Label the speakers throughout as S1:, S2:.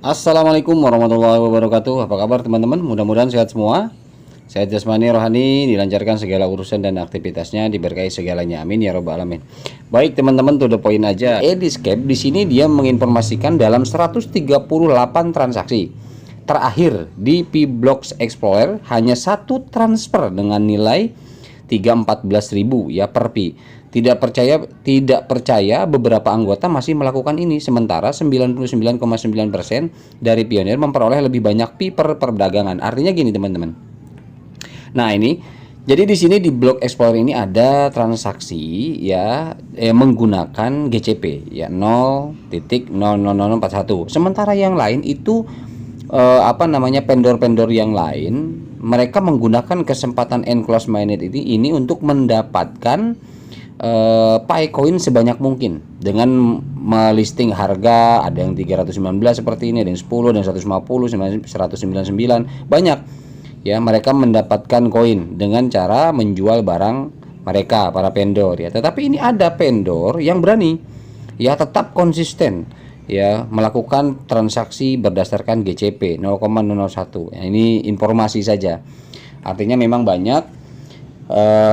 S1: Assalamualaikum warahmatullahi wabarakatuh. Apa kabar teman-teman? Mudah-mudahan sehat semua. Sehat jasmani rohani, dilancarkan segala urusan dan aktivitasnya, diberkahi segalanya. Amin ya robbal alamin. Baik teman-teman, to the point aja. Ediscape di sini dia menginformasikan dalam 138 transaksi terakhir di P-Blocks Explorer hanya satu transfer dengan nilai 314.000 ya per Pi. Tidak percaya beberapa anggota masih melakukan ini, sementara 99,9% dari pionir memperoleh lebih banyak Pi per perdagangan. Artinya gini teman-teman. Nah, ini jadi di sini di Block Explorer ini ada transaksi ya menggunakan GCP ya 0.00041. Sementara yang lain itu vendor-vendor yang lain mereka menggunakan kesempatan enclose mainnet ini untuk mendapatkan Picoin sebanyak mungkin dengan melisting harga, ada yang 319 seperti ini, ada yang 10, ada yang 150, 199, banyak ya. Mereka mendapatkan koin dengan cara menjual barang mereka, para vendor ya. Tetapi ini ada vendor yang berani ya tetap konsisten ya melakukan transaksi berdasarkan GCP 0,001 ya. Ini informasi saja, artinya memang banyak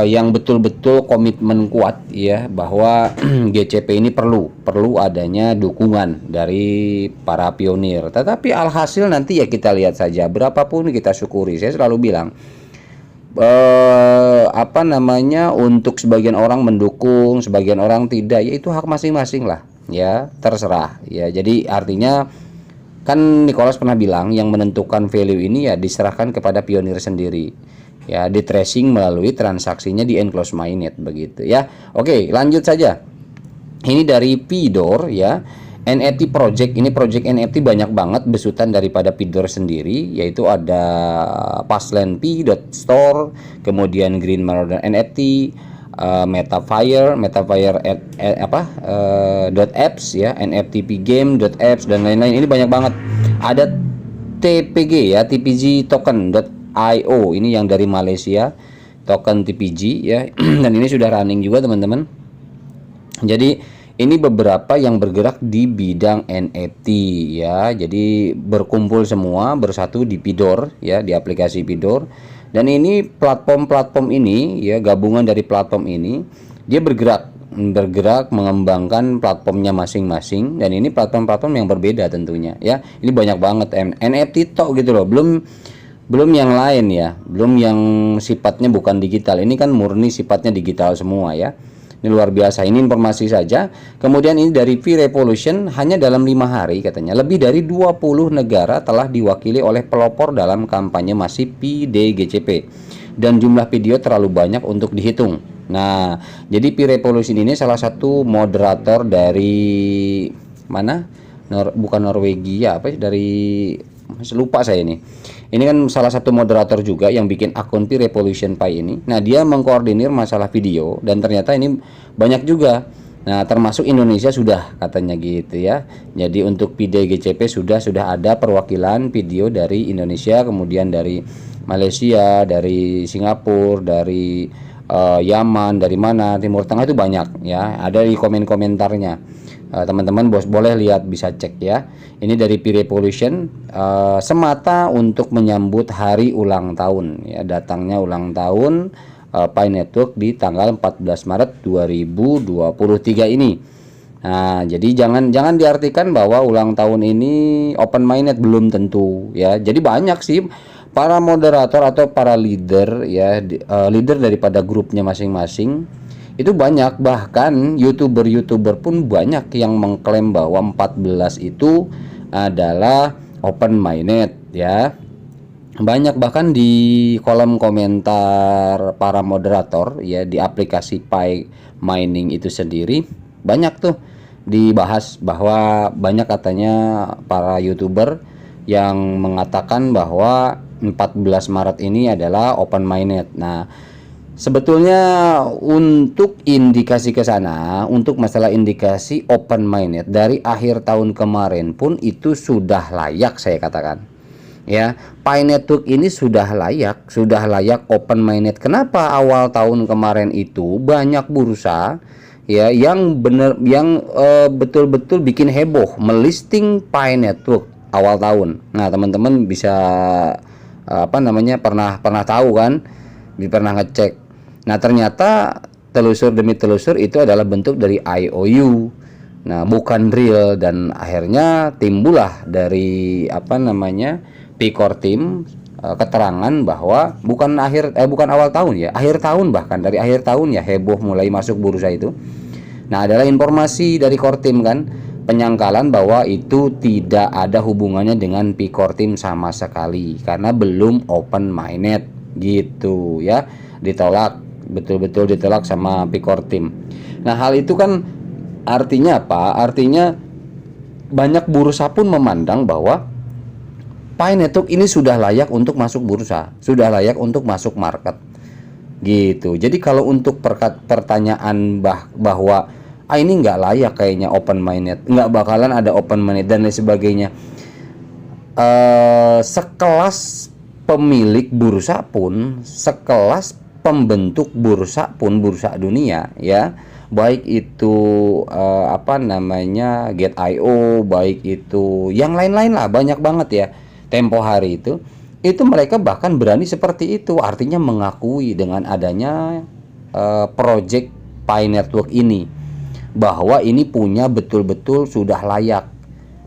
S1: yang betul-betul komitmen kuat ya bahwa GCP ini perlu adanya dukungan dari para pionir. Tetapi alhasil nanti ya kita lihat saja, berapapun kita syukuri. Saya selalu bilang untuk sebagian orang mendukung, sebagian orang tidak, ya itu hak masing-masing lah ya, terserah ya. Jadi artinya kan Nicholas pernah bilang yang menentukan value ini ya diserahkan kepada pionir sendiri ya, di tracing melalui transaksinya di enclose mainnet begitu ya. Oke, lanjut saja. Ini dari Pidor ya, NFT project. Ini project NFT banyak banget besutan daripada Pidor sendiri, yaitu ada Fastlandp.store, kemudian Green Marauder NFT, Metafire .apps ya, NFTpgame.apps dan lain-lain. Ini banyak banget. Ada TPG ya, TPG token .io, ini yang dari Malaysia, token TPG ya. Dan ini sudah running juga teman-teman. Jadi ini beberapa yang bergerak di bidang NFT ya. Jadi berkumpul semua bersatu di Pidor ya, di aplikasi Pidor. Dan ini platform ini ya, gabungan dari platform ini dia bergerak mengembangkan platformnya masing-masing, dan ini platform-platform yang berbeda tentunya ya. Ini banyak banget NFT tok gitu loh, belum yang lain ya, belum yang sifatnya bukan digital. Ini kan murni sifatnya digital semua ya. Ini luar biasa. Ini informasi saja. Kemudian ini dari V-Revolution, hanya dalam 5 hari katanya lebih dari 20 negara telah diwakili oleh pelopor dalam kampanye masif PDGCP, dan jumlah video terlalu banyak untuk dihitung. Nah, jadi V-Revolution ini salah satu moderator dari mana? Bukan Norwegia, apa sih, dari lupa saya ini. Ini kan salah satu moderator juga yang bikin akun P-Revolution Pi ini. Nah, dia mengkoordinir masalah video, dan ternyata ini banyak juga. Nah, termasuk Indonesia sudah katanya gitu ya. Jadi untuk PDGCP sudah ada perwakilan video dari Indonesia, kemudian dari Malaysia, dari Singapura, dari Yaman, dari mana, Timur Tengah, itu banyak ya. Ada di komen-komentarnya. Teman-teman boleh lihat, bisa cek ya. Ini dari P-Revolution, semata untuk menyambut hari ulang tahun ya, datangnya ulang tahun Pi Network di tanggal 14 Maret 2023 ini. Nah, jadi jangan diartikan bahwa ulang tahun ini open mainnet, belum tentu ya. Jadi banyak sih para moderator atau para leader ya, leader daripada grupnya masing-masing. Itu banyak, bahkan YouTuber pun banyak yang mengklaim bahwa 14 itu adalah open mainnet ya. Banyak, bahkan di kolom komentar para moderator ya di aplikasi Pi Mining itu sendiri banyak tuh dibahas bahwa banyak katanya para YouTuber yang mengatakan bahwa 14 Maret ini adalah open mainnet. Nah, sebetulnya untuk indikasi ke sana, untuk masalah indikasi open mainnet dari akhir tahun kemarin pun itu sudah layak, saya katakan. Ya, Pi Network ini sudah layak open mainnet. Kenapa awal tahun kemarin itu banyak bursa ya yang betul-betul bikin heboh melisting Pi Network awal tahun. Nah, teman-teman bisa pernah tahu kan, pernah ngecek. Nah, ternyata telusur demi telusur itu adalah bentuk dari IOU. Nah, bukan real, dan akhirnya timbullah dari P-Core Team keterangan bahwa bukan awal tahun ya, akhir tahun, bahkan dari akhir tahun ya heboh mulai masuk bursa itu. Nah, adalah informasi dari Core Team kan, penyangkalan bahwa itu tidak ada hubungannya dengan P-Core Team sama sekali karena belum open mainnet gitu ya. Ditolak, betul-betul ditolak sama P-Core Team. Nah, hal itu kan artinya apa? Artinya banyak bursa pun memandang bahwa Pi Network ini sudah layak untuk masuk bursa, sudah layak untuk masuk market gitu. Jadi kalau untuk pertanyaan bahwa ini nggak layak kayaknya open mainnet, nggak bakalan ada open mainnet dan lain sebagainya, sekelas pemilik bursa pun, sekelas pembentuk bursa pun, bursa dunia ya, baik itu Gate.io, baik itu yang lain-lain lah, banyak banget ya, tempo hari itu mereka bahkan berani seperti itu, artinya mengakui dengan adanya project Pi Network ini bahwa ini punya betul-betul sudah layak.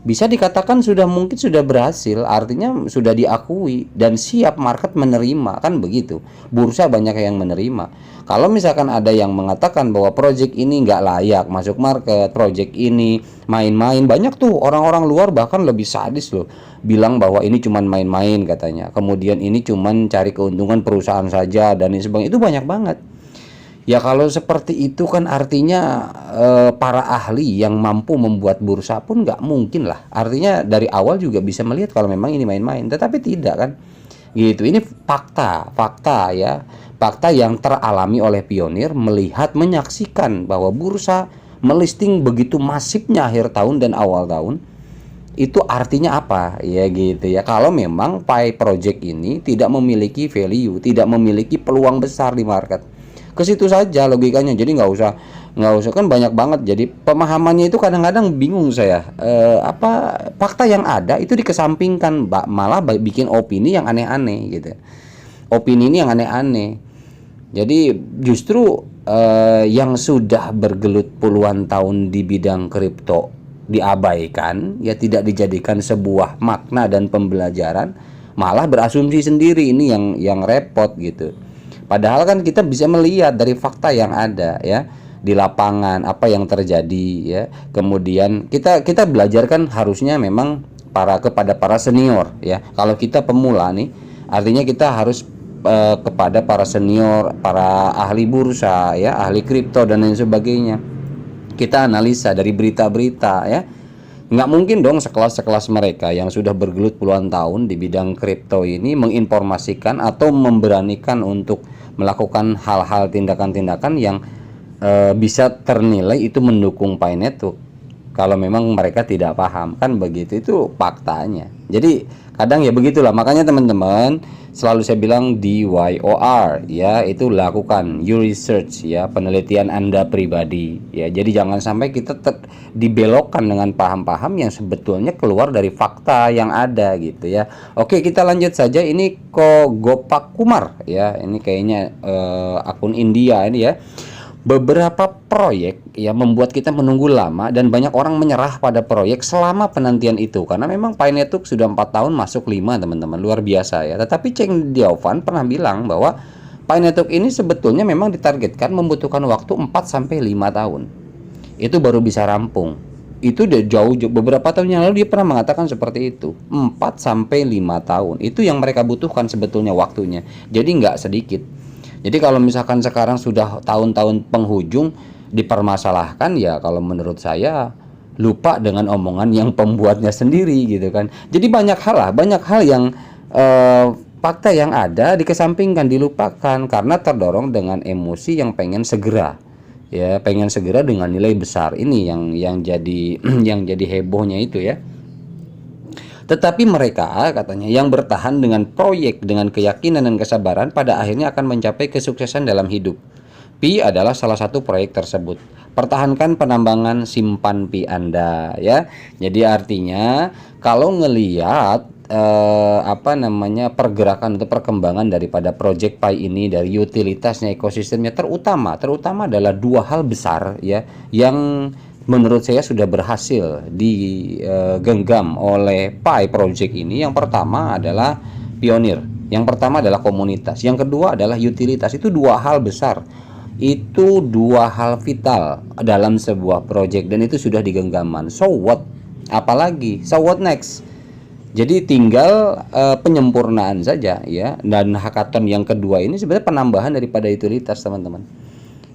S1: Bisa dikatakan mungkin sudah berhasil, artinya sudah diakui dan siap market menerima, kan begitu. Bursa banyak yang menerima. Kalau misalkan ada yang mengatakan bahwa project ini nggak layak masuk market, project ini main-main, banyak tuh orang-orang luar bahkan lebih sadis loh, bilang bahwa ini cuman main-main katanya. Kemudian ini cuman cari keuntungan perusahaan saja dan sebagainya. Itu banyak banget. Ya kalau seperti itu kan artinya para ahli yang mampu membuat bursa pun nggak mungkin lah. Artinya dari awal juga bisa melihat kalau memang ini main-main, tetapi tidak kan. Gitu. Ini fakta ya. Fakta yang teralami oleh pionir, melihat, menyaksikan bahwa bursa melisting begitu masifnya akhir tahun dan awal tahun. Itu artinya apa? Ya gitu ya. Kalau memang Pi Project ini tidak memiliki value, tidak memiliki peluang besar di market, ke situ saja logikanya. Jadi nggak usah kan banyak banget. Jadi pemahamannya itu kadang-kadang bingung saya. Fakta yang ada itu dikesampingkan, malah bikin opini yang aneh-aneh gitu. Opini ini yang aneh-aneh. Jadi justru yang sudah bergelut puluhan tahun di bidang kripto diabaikan, ya tidak dijadikan sebuah makna dan pembelajaran, malah berasumsi sendiri. Ini yang repot gitu. Padahal kan kita bisa melihat dari fakta yang ada ya di lapangan apa yang terjadi ya. Kemudian kita belajar kan harusnya memang kepada para senior ya. Kalau kita pemula nih, artinya kita harus kepada para senior, para ahli bursa ya, ahli kripto dan lain sebagainya. Kita analisa dari berita-berita ya. Nggak mungkin dong sekelas mereka yang sudah bergelut puluhan tahun di bidang kripto ini menginformasikan atau memberanikan untuk melakukan hal-hal, tindakan-tindakan yang bisa ternilai itu mendukung Pi Network kalau memang mereka tidak paham, kan begitu. Itu faktanya. Jadi kadang ya begitulah, makanya teman-teman selalu saya bilang DYOR ya, itu lakukan your research ya, penelitian Anda pribadi ya. Jadi jangan sampai kita dibelokkan dengan paham-paham yang sebetulnya keluar dari fakta yang ada gitu ya. Oke, kita lanjut saja. Ini Gopak Kumar ya, ini kayaknya akun India ini ya. Beberapa proyek ya membuat kita menunggu lama dan banyak orang menyerah pada proyek selama penantian itu, karena memang Pi Network sudah 4 tahun masuk 5 teman-teman, luar biasa ya. Tetapi Cheng Diaovan pernah bilang bahwa Pi Network ini sebetulnya memang ditargetkan membutuhkan waktu 4-5 tahun itu baru bisa rampung. Itu udah jauh beberapa tahun yang lalu dia pernah mengatakan seperti itu. 4-5 tahun itu yang mereka butuhkan sebetulnya waktunya, jadi nggak sedikit. Jadi kalau misalkan sekarang sudah tahun-tahun penghujung dipermasalahkan, ya kalau menurut saya lupa dengan omongan yang pembuatnya sendiri gitu kan. Jadi banyak hal yang fakta yang ada dikesampingkan, dilupakan karena terdorong dengan emosi yang pengen segera dengan nilai besar. Ini yang jadi yang jadi hebohnya itu ya. Tetapi mereka katanya yang bertahan dengan proyek dengan keyakinan dan kesabaran pada akhirnya akan mencapai kesuksesan dalam hidup. Pi adalah salah satu proyek tersebut. pertahankan penambangan simpan Pi Anda ya. Jadi artinya kalau ngelihat apa namanya pergerakan atau perkembangan daripada Project Pi ini dari utilitasnya, ekosistemnya, terutama adalah dua hal besar ya yang menurut saya sudah berhasil digenggam oleh Pi Project ini. Yang pertama adalah pionir, yang pertama adalah komunitas, yang kedua adalah utilitas. Itu dua hal besar, itu dua hal vital dalam sebuah project, dan itu sudah digenggaman. So what? Apalagi? So what next? Jadi tinggal penyempurnaan saja ya. Dan hackathon yang kedua ini sebenarnya penambahan daripada utilitas, teman-teman.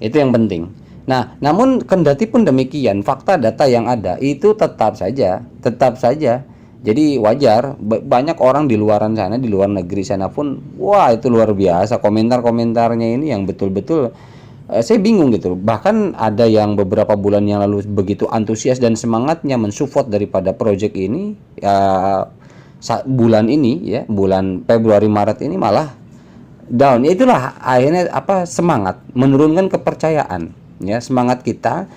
S1: Itu yang penting. Nah, namun kendati pun demikian, fakta data yang ada itu tetap saja. Jadi wajar banyak orang di luaran sana, di luar negeri sana pun, wah itu luar biasa komentar-komentarnya ini yang betul-betul saya bingung gitu. Bahkan ada yang beberapa bulan yang lalu begitu antusias dan semangatnya mensupport daripada project ini, bulan ini ya, bulan Februari Maret ini malah down. Ya itulah akhirnya semangat, menurunkan kepercayaan ya, semangat kita,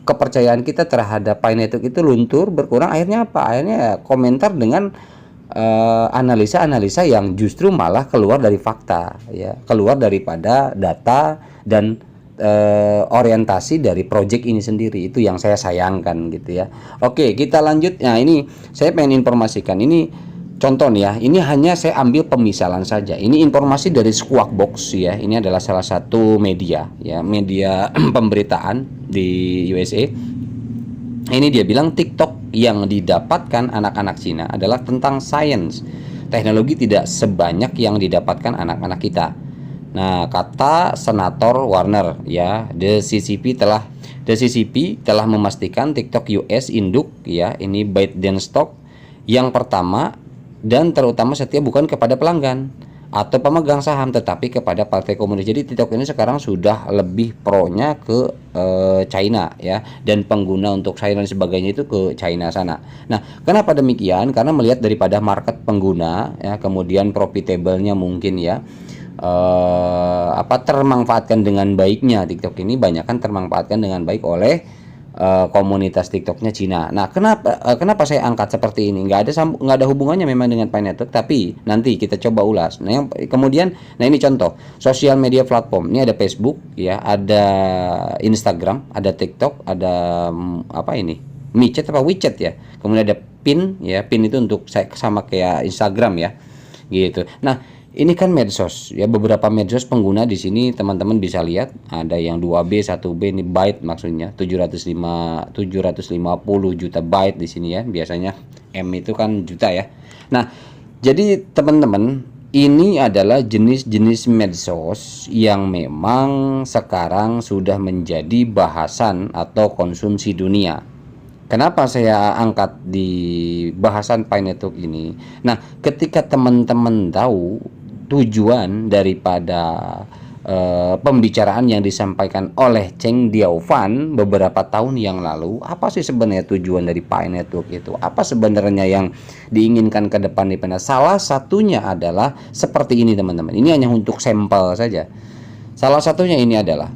S1: kepercayaan kita terhadap Pi Network itu luntur, berkurang. Akhirnya akhirnya komentar dengan analisa-analisa yang justru malah keluar dari fakta ya, keluar daripada data dan orientasi dari project ini sendiri. Itu yang saya sayangkan gitu ya. Oke, kita lanjut. Nah, ini saya pengen informasikan, ini contoh nih ya, ini hanya saya ambil pemisalan saja. Ini informasi dari Squawkbox ya. Ini adalah salah satu media ya, media pemberitaan di USA. Ini dia bilang TikTok yang didapatkan anak-anak Cina adalah tentang sains. Teknologi tidak sebanyak yang didapatkan anak-anak kita. Nah, kata Senator Warner ya, the CCP telah memastikan TikTok US induk ya, ini ByteDance Stock yang pertama dan terutama setia bukan kepada pelanggan atau pemegang saham, tetapi kepada partai komunis. Jadi TikTok ini sekarang sudah lebih pro-nya ke China ya, dan pengguna untuk China dan sebagainya itu ke China sana. Nah, kenapa demikian? Karena melihat daripada market pengguna ya, kemudian profitable-nya mungkin ya, termanfaatkan dengan baiknya. TikTok ini banyak kan termanfaatkan dengan baik oleh komunitas TikToknya Cina. Nah, kenapa saya angkat seperti ini? Nggak ada hubungannya memang dengan Pi Network, tapi nanti kita coba ulas. Nah, ini contoh sosial media platform. Ini ada Facebook ya, ada Instagram, ada TikTok, ada WeChat ya. Kemudian ada Pin ya. Pin itu untuk sama kayak Instagram ya. Gitu. Nah, ini kan medsos ya, beberapa medsos pengguna di sini teman-teman bisa lihat, ada yang 2B, 1B, ini byte maksudnya 750 juta byte di sini ya. Biasanya M itu kan juta ya. Nah, jadi teman-teman, ini adalah jenis-jenis medsos yang memang sekarang sudah menjadi bahasan atau konsumsi dunia. Kenapa saya angkat di bahasan Pi Network ini? Nah, ketika teman-teman tahu tujuan daripada pembicaraan yang disampaikan oleh Cheng Diaofan beberapa tahun yang lalu, apa sih sebenarnya tujuan dari Pi Network itu? Apa sebenarnya yang diinginkan ke depan? Salah satunya adalah seperti ini, teman-teman. Ini hanya untuk sampel saja. Salah satunya ini adalah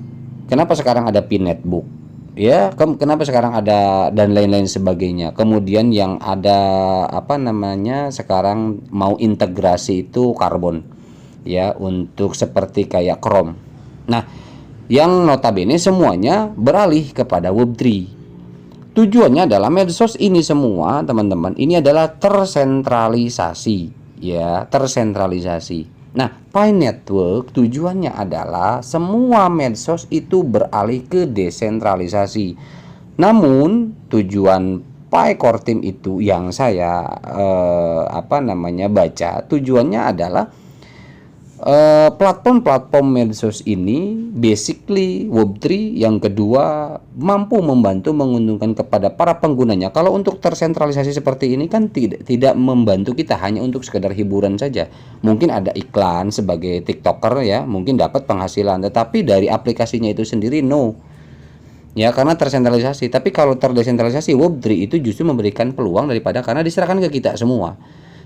S1: kenapa sekarang ada Pi Netbook ya, kenapa sekarang ada dan lain-lain sebagainya. Kemudian yang ada sekarang mau integrasi itu karbon ya, untuk seperti kayak Chrome. Nah, yang notabene semuanya beralih kepada Web3. Tujuannya adalah medsos ini semua, teman-teman, ini adalah tersentralisasi ya, tersentralisasi. Nah, Pi Network tujuannya adalah semua medsos itu beralih ke desentralisasi. Namun tujuan Pi Core Team itu yang saya baca, tujuannya adalah platform-platform medsos ini basically Web3, yang kedua mampu membantu menguntungkan kepada para penggunanya. Kalau untuk tersentralisasi seperti ini kan tidak membantu kita, hanya untuk sekedar hiburan saja. Mungkin ada iklan sebagai TikToker ya, mungkin dapat penghasilan, tetapi dari aplikasinya itu sendiri no. Ya, karena tersentralisasi. Tapi kalau terdesentralisasi, Web3 itu justru memberikan peluang karena diserahkan ke kita semua.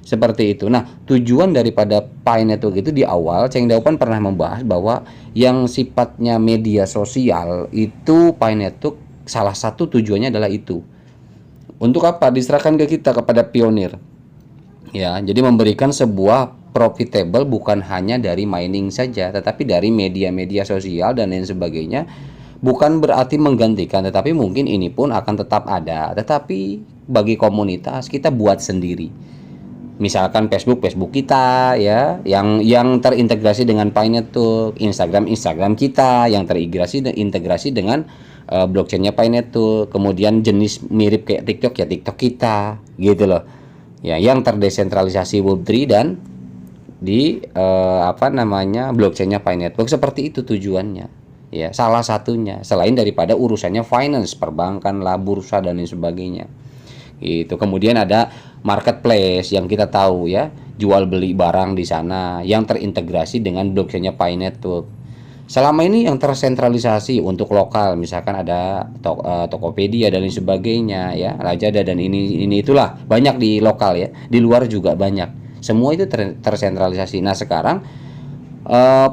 S1: Seperti itu. Nah, tujuan daripada Pi Network itu di awal Cheng Daopan pernah membahas bahwa yang sifatnya media sosial itu Pi Network salah satu tujuannya adalah itu. Untuk apa? Diserahkan ke kita, kepada pionir. Ya, jadi memberikan sebuah profitable bukan hanya dari mining saja, tetapi dari media-media sosial dan lain sebagainya. Bukan berarti menggantikan, tetapi mungkin ini pun akan tetap ada. Tetapi bagi komunitas kita buat sendiri. Misalkan Facebook kita ya, yang terintegrasi dengan Pi Network, Instagram kita yang terintegrasi dengan blockchainnya Pi Network, kemudian jenis mirip kayak TikTok ya TikTok kita, gitu loh. Ya, yang terdesentralisasi Web3 dan di blockchainnya Pi Network, seperti itu tujuannya. Ya, salah satunya selain daripada urusannya finance, perbankan lah, bursa dan lain sebagainya. Itu kemudian ada marketplace yang kita tahu ya, jual beli barang di sana yang terintegrasi dengan blockchainnya Pi Network. Selama ini yang tersentralisasi untuk lokal, misalkan ada Tokopedia dan lain sebagainya ya, Lazada dan ini itulah banyak di lokal ya, di luar juga banyak. Semua itu tersentralisasi. Nah, sekarang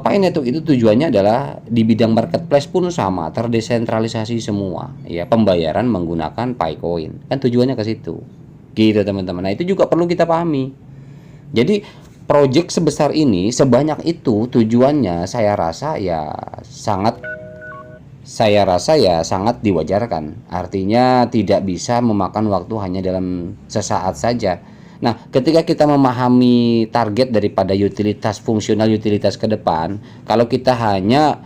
S1: Pi Network itu tujuannya adalah di bidang marketplace pun sama, terdesentralisasi semua ya, pembayaran menggunakan Picoin. Kan tujuannya ke situ. Gitu teman-teman. Nah, itu juga perlu kita pahami. Jadi project sebesar ini, sebanyak itu tujuannya, saya rasa ya sangat diwajarkan. Artinya tidak bisa memakan waktu hanya dalam sesaat saja. Nah, ketika kita memahami target daripada fungsional utilitas ke depan, kalau kita hanya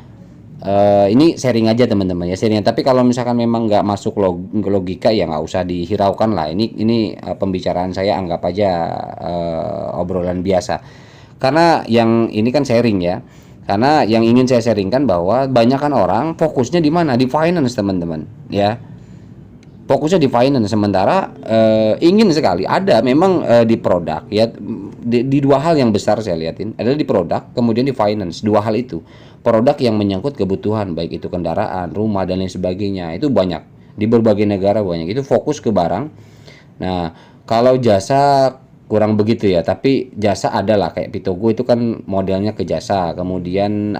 S1: ini sharing aja teman-teman ya, sharing. Tapi kalau misalkan memang nggak masuk logika ya nggak usah dihiraukan lah. Ini pembicaraan saya anggap aja obrolan biasa. Karena yang ini kan sharing ya. Karena yang ingin saya sharingkan bahwa banyak kan orang fokusnya di mana? Di finance teman-teman ya. Fokusnya di finance, sementara ingin sekali ada memang di produk ya, di dua hal yang besar saya lihatin adalah di produk, kemudian di finance. Dua hal itu, produk yang menyangkut kebutuhan baik itu kendaraan, rumah dan lain sebagainya, itu banyak di berbagai negara, banyak itu fokus ke barang. Nah, kalau jasa kurang begitu ya, tapi jasa adalah kayak Pitogo itu kan modelnya ke jasa, kemudian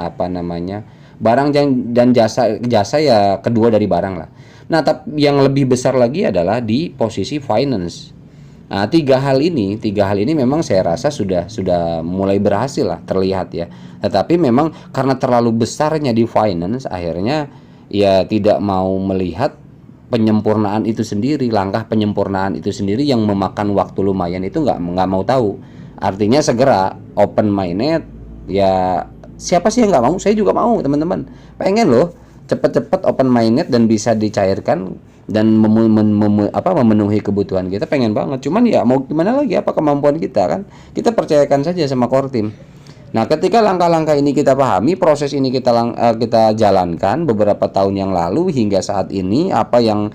S1: barang dan jasa ya kedua dari barang lah. Nah, tapi yang lebih besar lagi adalah di posisi finance. Nah, tiga hal ini memang saya rasa sudah mulai berhasil lah terlihat ya. Tetapi memang karena terlalu besarnya di finance, akhirnya ya tidak mau melihat penyempurnaan itu sendiri, langkah penyempurnaan itu sendiri yang memakan waktu lumayan itu nggak mau tahu. Artinya segera open minded ya, siapa sih yang nggak mau? Saya juga mau teman-teman, pengen loh cepet-cepet open minded dan bisa dicairkan dan memenuhi kebutuhan kita, pengen banget. Cuman ya mau gimana lagi, apa kemampuan kita kan, kita percayakan saja sama core team. Nah, ketika langkah-langkah ini kita pahami, proses ini kita jalankan beberapa tahun yang lalu hingga saat ini, apa yang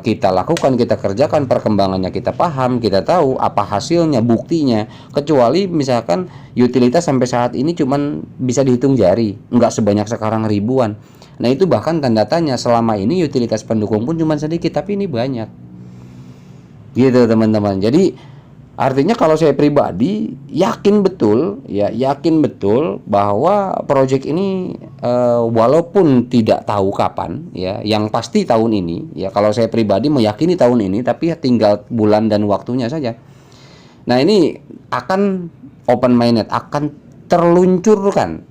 S1: kita lakukan, kita kerjakan, perkembangannya kita paham, kita tahu apa hasilnya, buktinya. Kecuali misalkan utilitas sampai saat ini cuman bisa dihitung jari, nggak sebanyak sekarang ribuan. Nah, itu bahkan tanda tanya, selama ini utilitas pendukung pun cuma sedikit, tapi ini banyak. Gitu teman-teman. Jadi artinya kalau saya pribadi yakin betul bahwa proyek ini walaupun tidak tahu kapan ya, yang pasti tahun ini ya, kalau saya pribadi meyakini tahun ini, tapi tinggal bulan dan waktunya saja. Nah, ini akan open minded, akan terluncurkan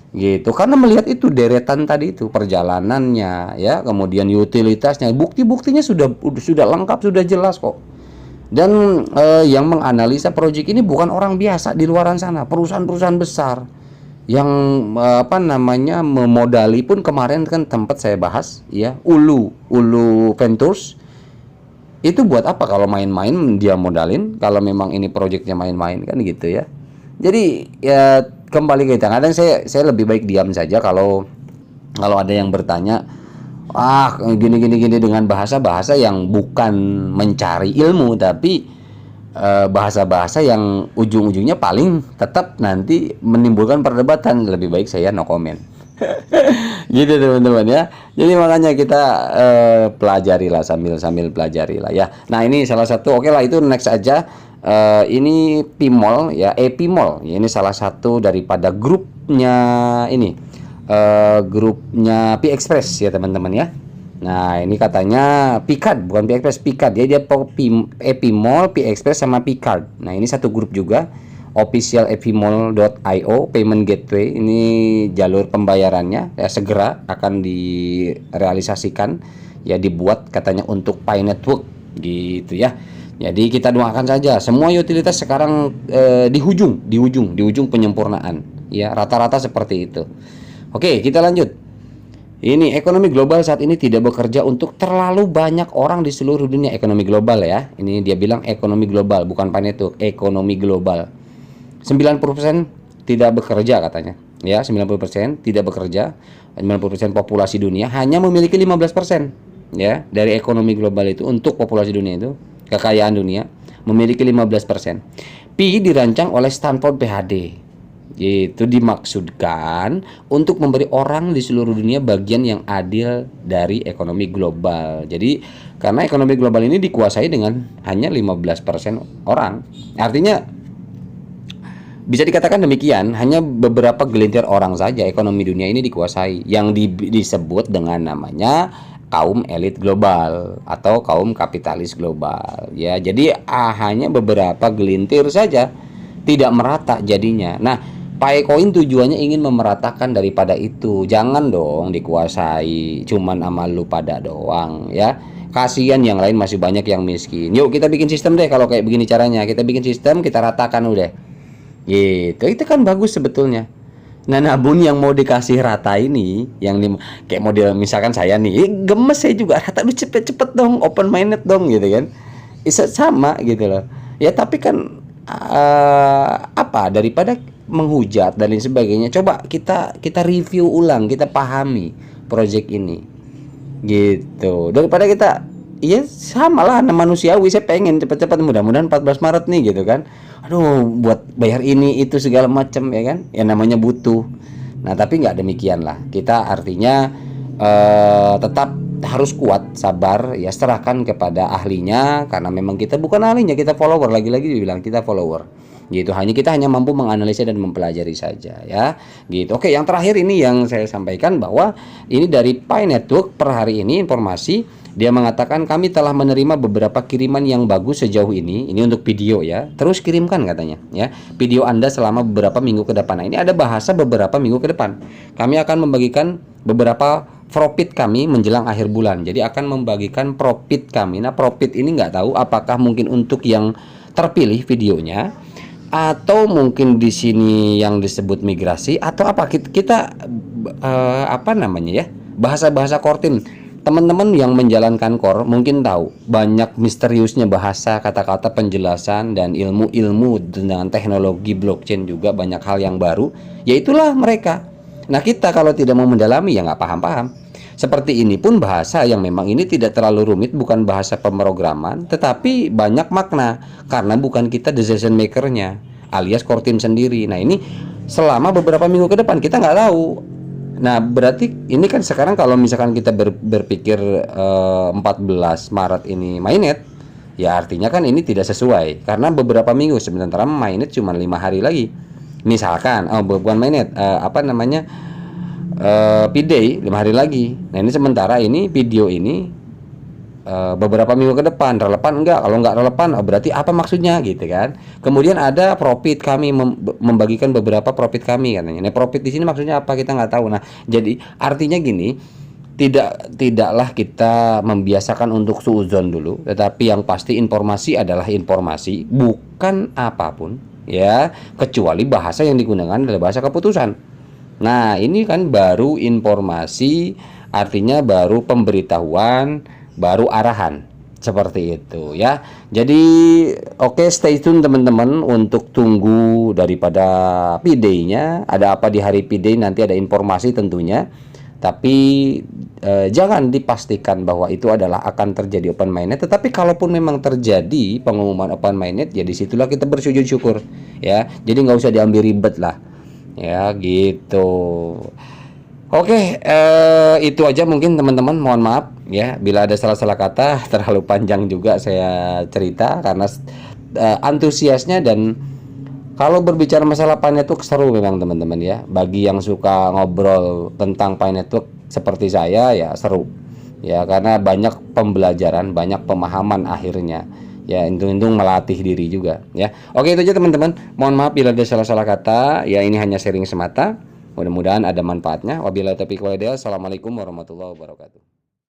S1: gitu, karena melihat itu deretan tadi itu, perjalanannya ya, kemudian utilitasnya, bukti-buktinya sudah lengkap, sudah jelas kok. Dan yang menganalisa proyek ini bukan orang biasa di luaran sana, perusahaan-perusahaan besar yang memodali pun. Kemarin kan tempat saya bahas ya, Ulu Ventures itu buat apa kalau main-main dia modalin, kalau memang ini proyeknya main-main kan gitu ya. Jadi ya kembali ke kita, kadang saya lebih baik diam saja kalau ada yang bertanya gini dengan bahasa yang bukan mencari ilmu, tapi bahasa yang ujung-ujungnya paling tetap nanti menimbulkan perdebatan. Lebih baik saya no comment. Gitu teman-teman ya. Jadi makanya kita pelajari lah, sambil pelajari lah ya. Nah ini salah satu, oke lah, itu next aja. Ini Pmall ya, Epimall ya, ini salah satu daripada grupnya ini, grupnya P-Express ya teman-teman ya. Nah ini katanya Picard, bukan P-Express, Picard ya, dia Epimall, P-Express sama Picard. Nah ini satu grup juga. Official epimall.io payment gateway, ini jalur pembayarannya ya, segera akan direalisasikan ya, dibuat katanya untuk Pi Network gitu ya. Jadi kita doakan saja semua utilitas sekarang di ujung penyempurnaan ya, rata-rata seperti itu. Oke, kita lanjut. Ini ekonomi global saat ini tidak bekerja untuk terlalu banyak orang di seluruh dunia. Ekonomi global ya, ini dia bilang ekonomi global, bukan Pi Network, ekonomi global. 90% tidak bekerja katanya ya, 90% tidak bekerja. 90% populasi dunia hanya memiliki 15% ya dari ekonomi global itu. Untuk populasi dunia itu, kekayaan dunia memiliki 15%. Pi dirancang oleh Stanford PhD. Itu dimaksudkan untuk memberi orang di seluruh dunia bagian yang adil dari ekonomi global. Jadi karena ekonomi global ini dikuasai dengan hanya 15% orang. Artinya bisa dikatakan demikian, hanya beberapa gelintir orang saja ekonomi dunia ini dikuasai, yang disebut dengan namanya kaum elit global atau kaum kapitalis global ya. Jadi hanya beberapa gelintir saja, tidak merata jadinya. Nah, Picoin tujuannya ingin memeratakan daripada itu. Jangan dong dikuasai cuman sama lu pada doang ya. Kasihan yang lain, masih banyak yang miskin. Yuk kita bikin sistem deh, kalau kayak begini caranya. Kita bikin sistem, kita ratakan udah. Gitu, itu kan bagus sebetulnya. Nah, namun yang mau dikasih rata ini, yang kayak model misalkan saya nih, gemes saya juga rata, lu cepet-cepet dong, open minded dong gitu kan. Bisa sama gitu loh. Ya tapi kan apa, daripada menghujat dan lain sebagainya, coba kita review ulang, kita pahami project ini. Gitu. Daripada kita, ya sama lah, manusiawi, saya pengen cepet-cepet, mudah-mudahan 14 Maret nih gitu kan. Aduh, buat bayar ini itu segala macam ya kan, ya namanya butuh. Nah tapi nggak demikian lah, kita artinya tetap harus kuat, sabar ya, serahkan kepada ahlinya, karena memang kita bukan ahlinya, kita follower. Lagi-lagi dibilang kita follower gitu, kita hanya mampu menganalisa dan mempelajari saja ya gitu. Oke, yang terakhir ini yang saya sampaikan, bahwa ini dari Pi Network per hari ini informasi. Dia mengatakan kami telah menerima beberapa kiriman yang bagus sejauh ini untuk video ya. Terus kirimkan katanya ya, video Anda selama beberapa minggu ke depan. Nah, ini ada bahasa beberapa minggu ke depan. Kami akan membagikan beberapa profit kami menjelang akhir bulan. Jadi akan membagikan profit kami. Nah, profit ini nggak tahu apakah mungkin untuk yang terpilih videonya, atau mungkin di sini yang disebut migrasi, atau apa, kita apa namanya ya, bahasa-bahasa kortin. Teman-teman yang menjalankan core mungkin tahu banyak misteriusnya bahasa, kata-kata, penjelasan, dan ilmu-ilmu dengan teknologi blockchain juga banyak hal yang baru. Yaitulah mereka. Nah kita kalau tidak mau mendalami ya nggak paham-paham. Seperti ini pun bahasa yang memang ini tidak terlalu rumit, bukan bahasa pemrograman, tetapi banyak makna karena bukan kita decision makernya, alias core team sendiri. Nah ini selama beberapa minggu ke depan kita nggak tahu. Nah berarti ini kan sekarang kalau misalkan kita berpikir 14 Maret ini mainnet, ya artinya kan ini tidak sesuai, karena beberapa minggu, sementara mainnet cuma 5 hari lagi. Misalkan bukan mainnet, apa namanya, P-Day 5 hari lagi. Nah ini sementara ini video ini beberapa minggu ke depan relevan enggak? Kalau enggak relevan, berarti apa maksudnya gitu kan. Kemudian ada profit, kami membagikan beberapa profit kami katanya. Nah profit di sini maksudnya apa, kita nggak tahu. Nah jadi artinya gini, tidaklah kita membiasakan untuk suudzon dulu, tetapi yang pasti informasi adalah informasi, bukan apapun ya, kecuali bahasa yang digunakan adalah bahasa keputusan. Nah ini kan baru informasi, artinya baru pemberitahuan, baru arahan, seperti itu ya. Jadi oke, stay tune teman-teman untuk tunggu daripada P-Day-nya. Ada apa di hari P-Day, nanti ada informasi tentunya. Tapi jangan dipastikan bahwa itu adalah akan terjadi open mainnet. Tetapi kalaupun memang terjadi pengumuman open mainnet, ya disitulah kita bersujud syukur ya. Jadi nggak usah diambil ribet lah ya gitu. Oke, itu aja mungkin teman-teman. Mohon maaf ya bila ada salah-salah kata. Terlalu panjang juga saya cerita karena antusiasnya, dan kalau berbicara masalah Pi Network seru memang teman-teman ya. Bagi yang suka ngobrol tentang Pi Network seperti saya ya seru. Ya karena banyak pembelajaran, banyak pemahaman akhirnya. Ya untung-untung melatih diri juga ya. Oke, itu aja teman-teman. Mohon maaf bila ada salah-salah kata. Ya ini hanya sharing semata. Mudah-mudahan ada manfaatnya. Wabillahi taufiq wal hidayah. Assalamualaikum warahmatullahi wabarakatuh.